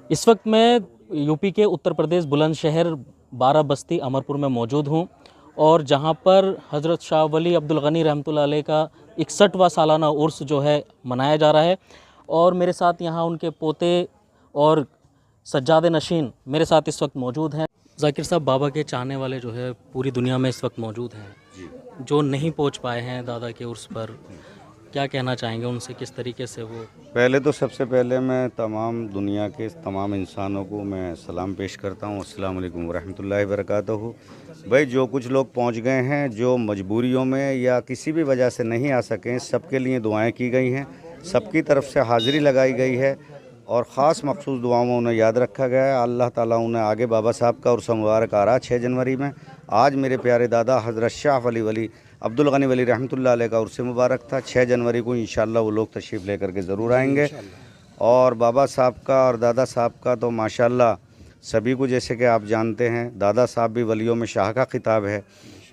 इस वक्त मैं यूपी के उत्तर प्रदेश बुलंदशहर बारा बस्ती अमरपुर में मौजूद हूँ और जहाँ पर हज़रत शाह वली अब्दुल गनी रहमतुल्लाह अलैह का 61वां सालाना उर्स जो है मनाया जा रहा है। और मेरे साथ यहाँ उनके पोते और सज्जाद नशीन मेरे साथ इस वक्त मौजूद हैं। ज़ाकिर साहब, बाबा के चाहने वाले जो है पूरी दुनिया में इस वक्त मौजूद हैं, जो नहीं पहुँच पाए हैं दादा के उर्स पर, क्या कहना चाहेंगे उनसे? किस तरीके से वो? पहले तो सबसे पहले मैं तमाम दुनिया के तमाम इंसानों को मैं सलाम पेश करता हूँ। अस्सलाम वालेकुम वरहमतुल्लाहि वबरकातुहू। भाई, जो कुछ लोग पहुँच गए हैं, जो मजबूरियों में या किसी भी वजह से नहीं आ सकें, सबके लिए दुआएं की गई हैं, सबकी तरफ से हाज़िरी लगाई गई है और ख़ास मखसूस दुआओं में उन्हें याद रखा गया है। अल्लाह ताला उन्हें आगे बाबा साहब का उर्स मुबारक आ रहा 6 जनवरी में। आज मेरे प्यारे दादा हज़रत शाह वली अब्दुल गनी वली रहमतुल्लाह अलैह का उर्स मुबारक था। 6 जनवरी को इंशाअल्लाह वो लोग तशरीफ़ लेकर के ज़रूर आएंगे। और बाबा साहब का और दादा साहब का तो माशाअल्लाह सभी को, जैसे कि आप जानते हैं, दादा साहब भी वलियों में शाह का ख़िताब है।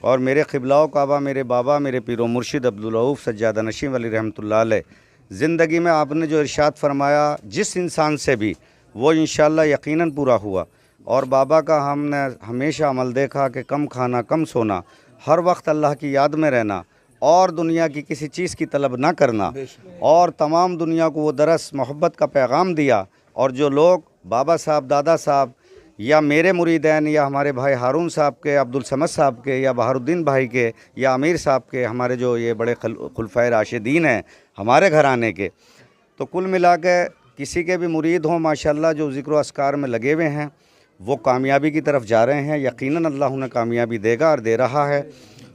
और मेरे क़िबला काबा, मेरे बाबा, मेरे पीरो मुर्शिद अब्दुल रऊफ़ सज्जाद नशीन वली रहमतुल्लाह अलैह, ज़िंदगी में आपने जो इरशाद फरमाया जिस इंसान से भी, वो इंशाअल्लाह यकीनन पूरा हुआ। और बाबा का हमने हमेशा अमल देखा कि कम खाना, कम सोना, हर वक्त अल्लाह की याद में रहना और दुनिया की किसी चीज़ की तलब ना करना, और तमाम दुनिया को वो दरस मोहब्बत का पैगाम दिया। और जो लोग बाबा साहब, दादा साहब या मेरे मुरीदैन या हमारे भाई हारून साहब के, अब्दुल समद साहब के या बहारुद्दीन भाई के या अमीर साहब के, हमारे जो ये बड़े खुलफाए राशिदीन हैं हमारे घराने के, तो कुल मिला के किसी के भी मुरीद हों माशाअल्लाह, जो ज़िक्र अस्कार में लगे हुए हैं, वो कामयाबी की तरफ जा रहे हैं। यकीनन अल्लाह उन्हें कामयाबी देगा और दे रहा है।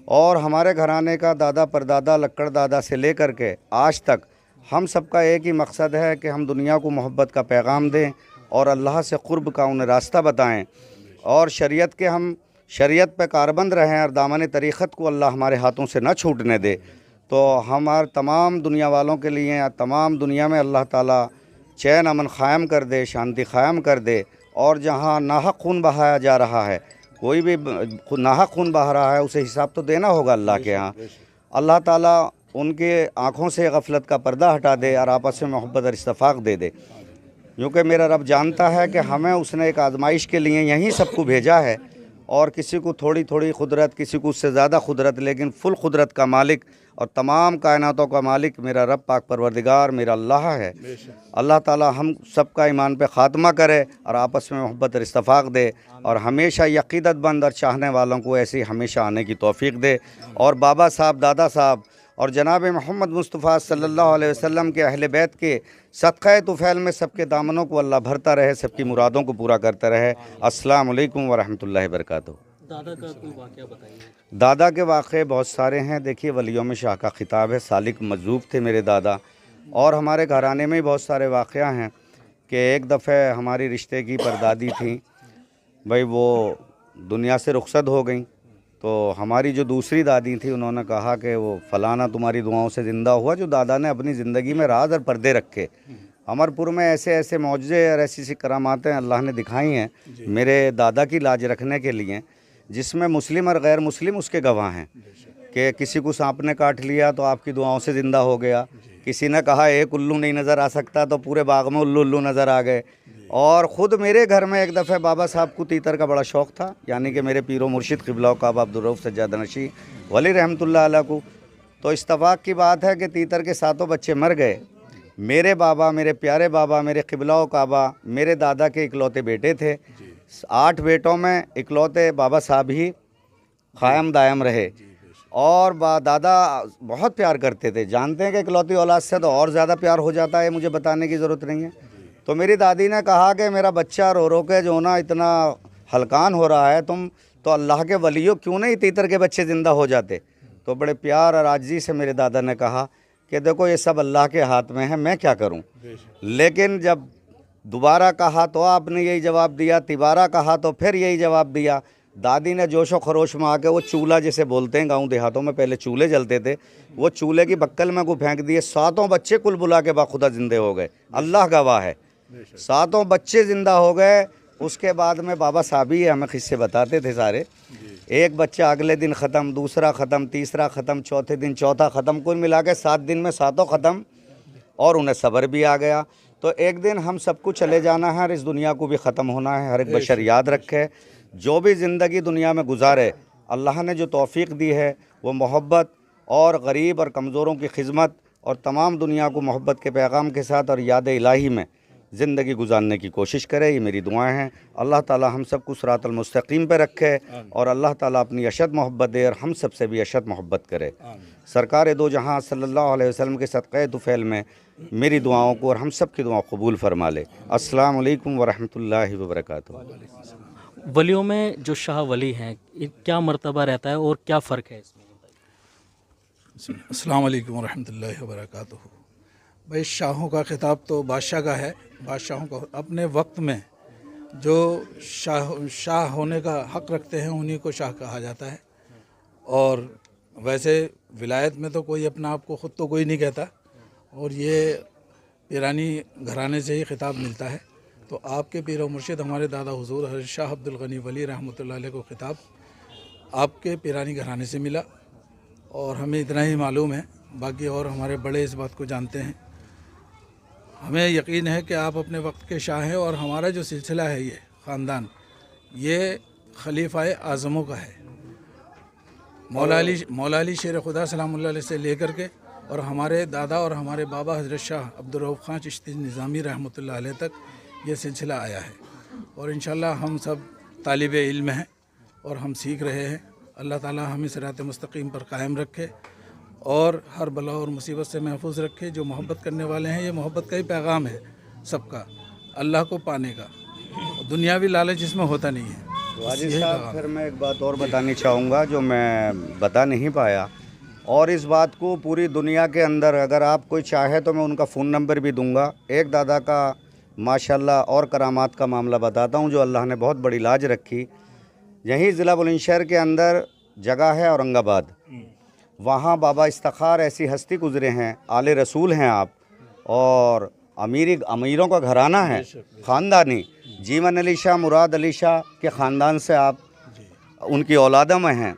और हमारे घराने का दादा परदादा लक्कड़ दादा से लेकर के आज तक हम सबका एक ही मकसद है कि हम दुनिया को मोहब्बत का पैगाम दें और अल्लाह से क़ुर्ब का उन्हें रास्ता बताएं और शरीयत के हम शरीयत पे कारबंद रहें और दामन तरीक़त को अल्लाह हमारे हाथों से न छूटने दे। तो हमारे तमाम दुनिया वालों के लिए, तमाम दुनिया में अल्लाह ताला चैन अमन क़ायम कर दे, शांति क़ायम कर दे। और जहाँ नाहक खून बहाया जा रहा है, कोई भी नाहक खून बहा रहा है, उसे हिसाब तो देना होगा अल्लाह के यहाँ। अल्लाह ताला उनके आँखों से गफलत का पर्दा हटा दे और आपस में मोहब्बत और इत्तफ़ाक़ दे दे। क्योंकि मेरा रब जानता है कि हमें उसने एक आजमाइश के लिए यहीं सबको भेजा है। और किसी को थोड़ी थोड़ी खुदरत, किसी को उससे ज़्यादा खुदरत, लेकिन फुल खुदरत का मालिक और तमाम कायनातों का मालिक मेरा रब पाक परवरदिगार मेरा अल्लाह है। अल्लाह ताला हम सबका ईमान पे ख़ात्मा करे और आपस में मोहब्बत और इत्तफ़ाक़ दे और हमेशा यक़ीदतमंद और चाहने वालों को ऐसे हमेशा आने की तौफ़ीक़ दे। और बाबा साहब, दादा साहब और जनाब मोहम्मद मुस्तफ़ा सल्लल्लाहु अलैहि वसल्लम के अहले बैत के सदक़े तुफ़ैल में सबके दामनों को अल्लाह भरता रहे, सबकी मुरादों को पूरा करता रहे। अस्सलाम वालेकुम वरहमतुल्लाहि वबरकातुहू। दादा का कोई वाक़या बताइए। दादा के वाक़े बहुत सारे हैं। देखिए, वलियों में शाह का ख़िताब है, सालिक मजूब थे मेरे दादा। और हमारे घराने में बहुत सारे वाक़या हैं कि एक दफ़े हमारी रिश्ते की परदादी थी, भाई वो दुनिया से रुखसत हो गई। तो हमारी जो दूसरी दादी थी, उन्होंने कहा कि वो फ़लाना तुम्हारी दुआओं से ज़िंदा हुआ। जो दादा ने अपनी ज़िंदगी में राज और पर्दे रखे। अमरपुर में ऐसे ऐसे मौजज़े और ऐसी ऐसी करामातें अल्लाह ने दिखाई हैं मेरे दादा की लाज रखने के लिए, जिसमें मुस्लिम और गैर मुस्लिम उसके गवाह हैं। कि किसी को सांप ने काट लिया तो आपकी दुआओं से ज़िंदा हो गया। किसी ने कहा एक उल्लू नहीं नज़र आ सकता, तो पूरे बाग में उल्लू उल्लू नज़र आ गए। और ख़ुद मेरे घर में एक दफ़े बाबा साहब को तीतर का बड़ा शौक़ था, यानी कि मेरे पीरो मुर्शिद क़िबला काबा अब्दुल रऊफ़ सज्जाद नशीन वली रहमतुल्लाह अलैह को। तो इत्तफ़ाक़ की बात है कि तीतर के 7 बच्चे मर गए। मेरे बाबा, मेरे प्यारे बाबा, मेरे क़िबला काबा मेरे दादा के इकलौते बेटे थे। 8 बेटों में इकलौते बाबा साहब ही क़ायम दायम रहे। और दादा बहुत प्यार करते थे। जानते हैं कि इकलौती औलाद से तो और ज़्यादा प्यार हो जाता है, मुझे बताने की ज़रूरत नहीं है। तो मेरी दादी ने कहा कि मेरा बच्चा रो रो के जो ना इतना हलकान हो रहा है, तुम तो अल्लाह के वलियों, क्यों नहीं तीतर के बच्चे ज़िंदा हो जाते। तो बड़े प्यार और आजिज़ी से मेरे दादा ने कहा कि देखो ये सब अल्लाह के हाथ में है, मैं क्या करूं। लेकिन जब दोबारा कहा तो आपने यही जवाब दिया, तिबारा कहा तो फिर यही जवाब दिया। दादी ने जोशो खरोश में आके वो चूल्हा, जैसे बोलते हैं गांव देहातों में पहले चूल्हे जलते थे, वो चूल्हे की बक्कल में को फेंक दिए। 7 बच्चे कुल बुला के बाखुदा जिंदे हो गए। अल्लाह गवाह है, 7 बच्चे ज़िंदा हो गए। उसके बाद में बाबा साहब ही हमें किस्से बताते थे सारे। एक बच्चा अगले दिन ख़त्म, दूसरा ख़त्म, तीसरा ख़त्म, चौथे दिन चौथा ख़त्म, कुल मिला के 7 दिन में 7 ख़त्म। और उन्हें सब्र भी आ गया। तो एक दिन हम सबको चले जाना है और इस दुनिया को भी ख़त्म होना है। हर एक बशर याद रखे, जो भी ज़िंदगी दुनिया में गुजारे, अल्लाह ने जो तौफ़ीक़ दी है वो मोहब्बत और गरीब और कमज़ोरों की खिदमत और तमाम दुनिया को मोहब्बत के पैगाम के साथ और याद इलाही में ज़िंदगी गुजारने की कोशिश करे। ये मेरी दुआएं हैं। अल्लाह ताला हम सबको सिरातल मुस्तकीम पे रखे और अल्लाह ताला अपनी अशद मोहब्बत दे और हम सब से भी अशद मोहब्बत करे। सरकार दो जहां सल्लल्लाहु अलैहि वसल्लम के सदक़े तुफ़ैल में मेरी दुआओं को और हम सब की दुआओं कबूल फरमा ले। अस्सलाम वालेकुम व रहमतुल्लाहि व बरकातुहू। वलियों में जो शाह वली हैं, क्या मर्तबा रहता है और क्या फ़र्क है इसमें? अस्सलाम वालेकुम व रहमतुल्लाहि व बरकातुहू। भाई, शाहों का खिताब तो बादशाह का है। बादशाहों को अपने वक्त में जो शाह होने का हक़ रखते हैं उन्हीं को शाह कहा जाता है। और वैसे विलायत में तो कोई अपना आप को ख़ुद तो कोई नहीं कहता, और ये पीरानी घराने से ही खिताब मिलता है। तो आपके पीर व मुर्शिद हमारे दादा हुज़ूर हज़रत शाह अब्दुल गनी वली रहमतुल्लाह अलैह को खिताब आपके पीरानी घराने से मिला, और हमें इतना ही मालूम है। बाकी और हमारे बड़े इस बात को जानते हैं। हमें यकीन है कि आप अपने वक्त के शाह हैं, और हमारा जो सिलसिला है, ये ख़ानदान, ये खलीफाए आज़मों का है। मौला अली शेर खुदा सलामुल्लाह अलैहि से लेकर के और हमारे दादा और हमारे बाबा हज़रत शाह अब्दुल रऊफ़ ख़ान चिश्ती निज़ामी रहमतुल्लाह अलैह तक ये सिलसिला आया है। और इंशाअल्लाह हम सब तालिब इल्म हैं और हम सीख रहे हैं। अल्लाह ताला हमें सिरात मुस्तकीम पर कायम रखे और हर बला और मुसीबत से महफूज रखे। जो मोहब्बत करने वाले हैं, ये मोहब्बत का ही पैगाम है सबका, अल्लाह को पाने का। दुनियावी लालच इसमें होता नहीं है। वाजिद साहब, फिर मैं एक बात और बतानी चाहूँगा जो मैं बता नहीं पाया, और इस बात को पूरी दुनिया के अंदर अगर आप कोई चाहे तो मैं उनका फ़ोन नंबर भी दूंगा। एक दादा का माशाल्लाह और करामात का मामला बताता हूँ जो अल्लाह ने बहुत बड़ी लाज रखी। यहीं ज़िला बुलंदशहर के अंदर जगह है औरंगाबाद, वहाँ बाबा इफ्तिखार ऐसी हस्ती गुज़रे हैं, आले रसूल हैं आप, और अमीरों का घराना है, ख़ानदानी। जीवन अली शाह, मुराद अली शाह के ख़ानदान से आप उनकी औलादा में हैं।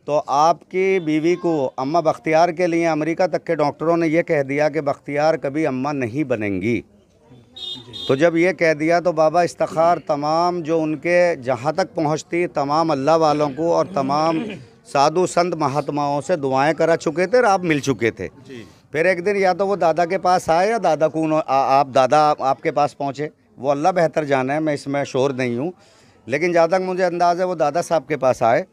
तो आपकी बीवी को अम्मा बख्तियार के लिए अमेरिका तक के डॉक्टरों ने यह कह दिया कि बख्तियार कभी अम्मा नहीं बनेंगी। तो जब ये कह दिया तो बाबा इफ्तिखार तमाम जो उनके जहाँ तक पहुँचती तमाम अल्लाह वालों को और तमाम साधु संत महात्माओं से दुआएं करा चुके थे और आप मिल चुके थे। फिर एक दिन या तो वो दादा के पास आए या दादा को दादा आपके पास पहुँचे, वो अल्लाह बेहतर जाना है, मैं इसमें शोर नहीं हूँ। लेकिन जहाँ तक मुझे अंदाज़ है वो दादा साहब के पास आए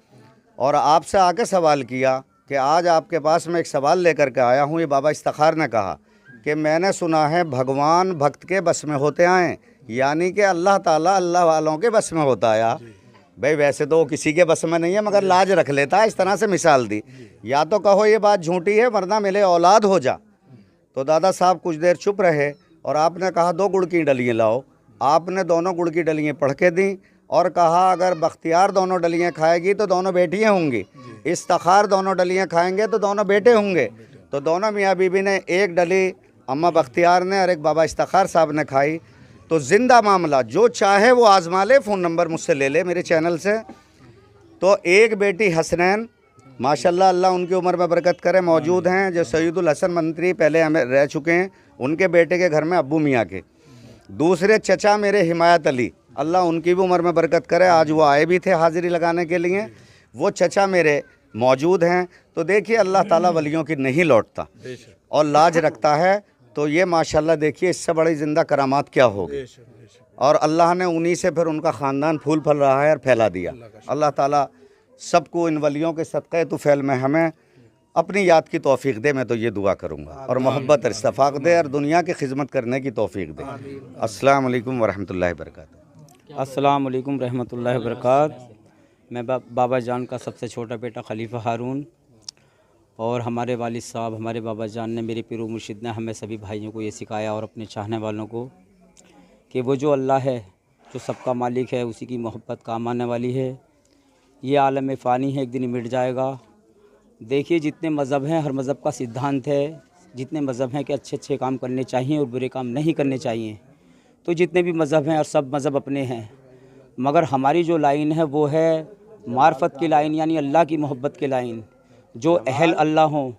और आपसे आके सवाल किया कि आज आपके पास मैं एक सवाल लेकर के आया हूँ। ये बाबा इफ्तिखार ने कहा कि मैंने सुना है भगवान भक्त के बस में होते आए, यानी कि अल्लाह ताला अल्लाह वालों के बस में होता आया। भाई वैसे तो किसी के बस में नहीं है मगर लाज रख लेता है, इस तरह से मिसाल दी। या तो कहो ये बात झूठी है वरना मिले औलाद हो जा। तो दादा साहब कुछ देर चुप रहे और आपने कहा 2 गुड़ की डलियाँ लाओ। आपने दोनों गुड़ की डलियाँ पढ़ के दी और कहा अगर बख्तियार दोनों डलियाँ खाएगी तो दोनों बेटियाँ होंगी, इफ्तिखार दोनों डलियाँ खाएंगे तो दोनों बेटे होंगे। तो दोनों मियाँ बीबी ने एक डली अम्मा बख्तियार ने और एक बाबा इफ्तिखार साहब ने खाई। तो ज़िंदा मामला, जो चाहे वो आज़मा ले, फ़ोन नंबर मुझसे ले ले मेरे चैनल से। तो एक बेटी हसनैन माशाल्लाह, अल्लाह उनकी उम्र में बरकत करे, मौजूद हैं, जो सईदुल हसन मंत्री पहले हमें रह चुके हैं, उनके बेटे के घर में अब्बू मियाँ के। दूसरे चचा मेरे हिमायत अली, अल्लाह उनकी भी उम्र में बरकत करे, आज वो आए भी थे हाज़िरी लगाने के लिए, वो चचा मेरे मौजूद हैं। तो देखिए अल्लाह ताला वलियों की नहीं लौटता और लाज रखता है। तो ये माशाल्लाह देखिए इससे बड़ी ज़िंदा करामात क्या होगी। और अल्लाह ने उन्हीं से फिर उनका ख़ानदान फूल फल रहा है और फैला दिया। अल्लाह ताला सबको इन वलियों के सदक़े तुफ़ैल में हमें अपनी याद की तौफ़ीक़ दे, मैं तो ये दुआ करूँगा, और मोहब्बत और इत्तफ़ाक़ दे और दुनिया की खिदमत करने की तौफ़ीक़ दे। अस्सलाम वालेकुम वरहमतुल्लाहि वबरकातुहू। अस्सलाम वालेकुम रहमतुल्लाहि वबरकातुहू। मैं बाबा जान का सबसे छोटा बेटा खलीफा हारून, और हमारे वालिद साहब हमारे बाबा जान ने, मेरे पीर मुर्शिद ने हमें सभी भाइयों को ये सिखाया और अपने चाहने वालों को कि वो जो अल्लाह है, जो सबका मालिक है, उसी की मोहब्बत काम आने वाली है। ये आलम फ़ानी है, एक दिन मिट जाएगा। देखिए जितने मज़हब हैं, हर मज़हब का सिद्धांत है, जितने मज़हब हैं कि अच्छे अच्छे काम करने चाहिए और बुरे काम नहीं करने चाहिए। तो जितने भी मज़हब हैं और सब मज़हब अपने हैं, मगर हमारी जो लाइन है वो है मार्फत की लाइन, यानी अल्लाह की मोहब्बत की लाइन। जो अहल अल्लाह हों,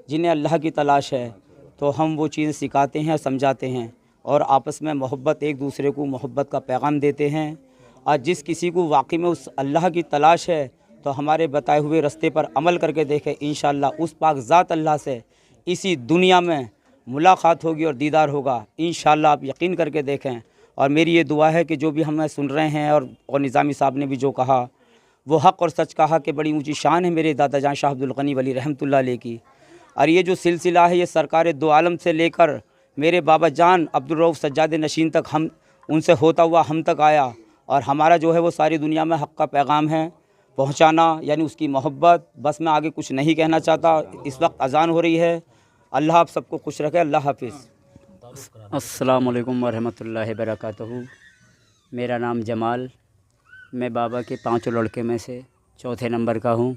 जिन्हें अल्लाह की तलाश है, तो हम वो चीज़ें सिखाते हैं, समझाते हैं और आपस में मोहब्बत, एक दूसरे को मोहब्बत का पैगाम देते हैं। आज जिस किसी को वाकई में उस अल्लाह की तलाश है तो हमारे बताए हुए रास्ते पर अमल करके देखें, इंशाअल्लाह उस पाक ज़ात अल्लाह से इसी दुनिया में मुलाकात होगी और दीदार होगा। इंशाअल्लाह आप यकीन करके देखें। और मेरी ये दुआ है कि जो भी हमें सुन रहे हैं और निज़ामी साहब ने भी जो कहा वो हक़ और सच कहा कि बड़ी ऊंची शान है मेरे दादा जान शाह अब्दुल गनी वली रहमतुल्लाह अलैह की। और ये जो सिलसिला है ये सरकार दो आलम से लेकर मेरे बाबा जान अब्दुल रऊफ़ सज्जाद नशीन तक, हम उनसे होता हुआ हम तक आया। और हमारा जो है वो सारी दुनिया में हक़ का पैगाम है पहुँचाना, यानी उसकी मोहब्बत। बस मैं आगे कुछ नहीं कहना चाहता। इस वक्त अजान हो रही है। अल्लाह आप सबको खुश रखे। अल्लाह हाफिज़। अस्सलामु अलैकुम वरहमतुल्लाहि वबरकातुहू। मेरा नाम जमाल, मैं बाबा के 5 लड़के में से चौथे नंबर का हूँ।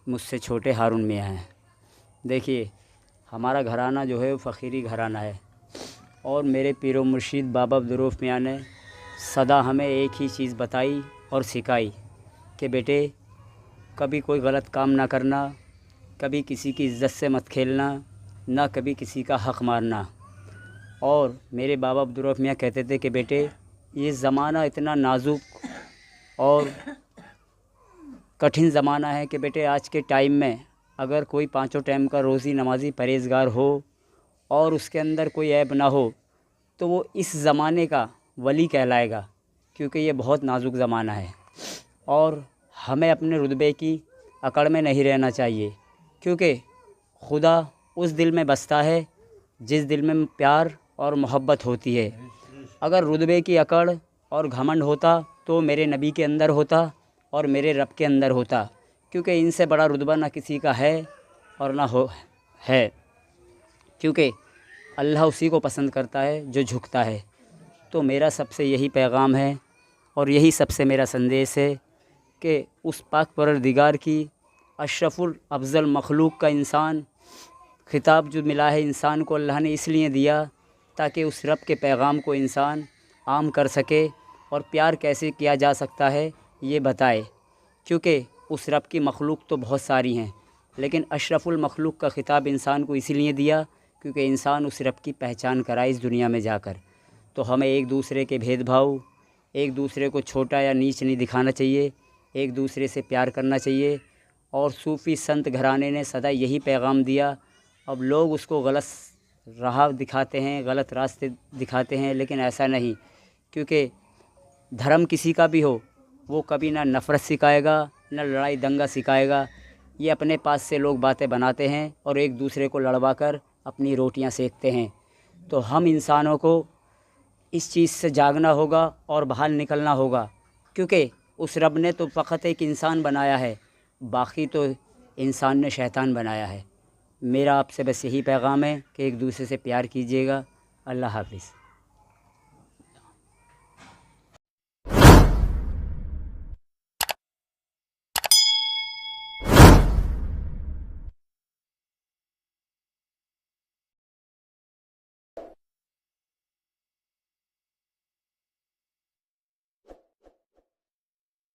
मुझसे छोटे हारून मियाँ हैं। देखिए हमारा घराना जो है वो फ़कीरी घराना है और मेरे पीरो मुर्शिद बाबा अब्दुल रऊफ़ मियाँ ने सदा हमें एक ही चीज़ बताई और सिखाई कि बेटे कभी कोई गलत काम ना करना, कभी किसी की इज़्ज़त से मत खेलना, ना कभी किसी का हक़ मारना। और मेरे बाबा अब्दुल रऊफ़ मियाँ कहते थे कि बेटे ये ज़माना इतना नाजुक और कठिन ज़माना है कि बेटे आज के टाइम में अगर कोई 5 टाइम का रोज़ी नमाज़ी परहेज़गार हो और उसके अंदर कोई ऐब ना हो तो वो इस ज़माने का वली कहलाएगा, क्योंकि ये बहुत नाजुक ज़माना है। और हमें अपने रुतबे की अकड़ में नहीं रहना चाहिए, क्योंकि खुदा उस दिल में बसता है जिस दिल में प्यार और मोहब्बत होती है। अगर रुतबे की अकड़ और घमंड होता तो मेरे नबी के अंदर होता और मेरे रब के अंदर होता, क्योंकि इनसे बड़ा रुतबा ना किसी का है और ना हो है, क्योंकि अल्लाह उसी को पसंद करता है जो झुकता है। तो मेरा सबसे यही पैगाम है और यही सबसे मेरा संदेश है कि उस पाक परवरदिगार की अशरफुल अफजल मखलूक का इंसान खिताब जो मिला है इंसान को, अल्लाह ने इसलिए दिया ताकि उस रब के पैगाम को इंसान आम कर सके और प्यार कैसे किया जा सकता है ये बताए। क्योंकि उस रब की मखलूक तो बहुत सारी हैं, लेकिन अशरफुल मखलूक का खिताब इंसान को इसीलिए दिया क्योंकि इंसान उस रब की पहचान कराए इस दुनिया में जाकर। तो हमें एक दूसरे के भेदभाव, एक दूसरे को छोटा या नीच नहीं दिखाना चाहिए, एक दूसरे से प्यार करना चाहिए। और सूफ़ी संत घराने ने सदा यही पैगाम दिया। अब लोग उसको गलत राह दिखाते हैं, गलत रास्ते दिखाते हैं, लेकिन ऐसा नहीं, क्योंकि धर्म किसी का भी हो वो कभी ना नफ़रत सिखाएगा ना लड़ाई दंगा सिखाएगा। ये अपने पास से लोग बातें बनाते हैं और एक दूसरे को लड़वा कर अपनी रोटियां सेकते हैं। तो हम इंसानों को इस चीज़ से जागना होगा और बाहर निकलना होगा, क्योंकि उस रब ने तो फ़कत एक इंसान बनाया है, बाकी तो इंसान ने शैतान बनाया है। मेरा आपसे बस यही पैगाम है कि एक दूसरे से प्यार कीजिएगा। अल्लाह हाफ़िज़।